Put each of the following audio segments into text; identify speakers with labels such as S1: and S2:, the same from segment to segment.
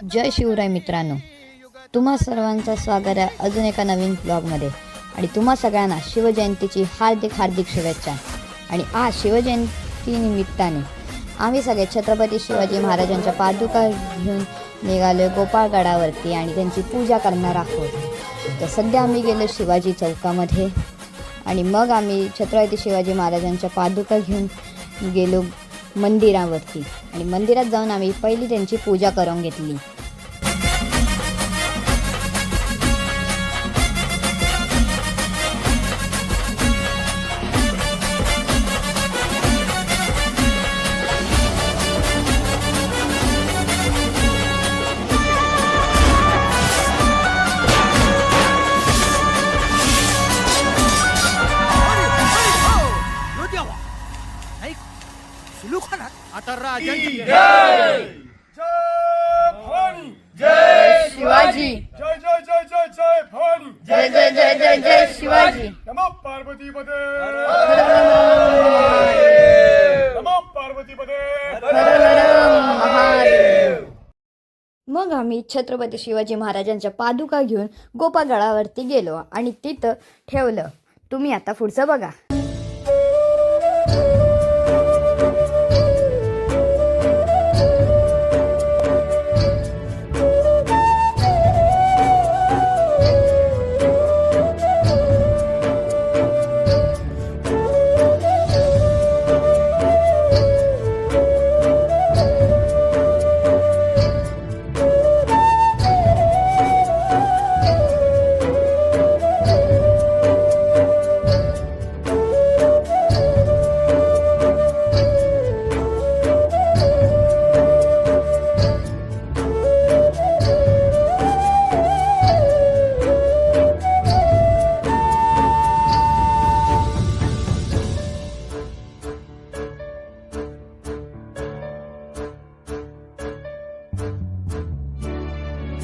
S1: जय शिवराय मित्रांनो, तुम्हा सर्वांचं स्वागत आहे अजून एका नवीन ब्लॉगमध्ये। आणि तुम्हा सगळ्यांना शिवजयंतीची हार्दिक हार्दिक शुभेच्छा। आणि आज शिवजयंती निमित्ताने आम्ही सगळे छत्रपती शिवाजी महाराजांच्या पादुका घेऊन निघालो गोपाळगडावरती आणि त्यांची पूजा करणार आहोत। तर सध्या आम्ही गेलो शिवाजी चौकामध्ये आणि मग आम्ही छत्रपती शिवाजी महाराजांच्या पादुका घेऊन गेलो मंदिरावरती आणि मंदिरात जाऊन आम्ही पहिली त्यांची पूजा करून घेतली।
S2: आता राजांची
S3: जय जय भवानी
S1: जय शिवाजी,
S3: जय जय जय जय जय भवानी
S1: जय जय जय जय जय शिवाजी।
S3: नमो पार्वती पदे नमो पार्वती पदे।
S1: मग आम्ही छत्रपती शिवाजी महाराजांच्या पादुका घेऊन गोपाळगडावरती गेलो आणि तिथं ठेवलं। तुम्ही आता पुढचं बघा।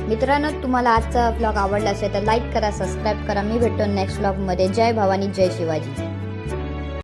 S1: मित्रांनो, तुम्हाला आजचा व्लॉग आवडला असेल तर लाईक करा, सबस्क्राईब करा। मी भेटतो नेक्स्ट व्लॉगमध्ये। जय भवानी, जय शिवाजी।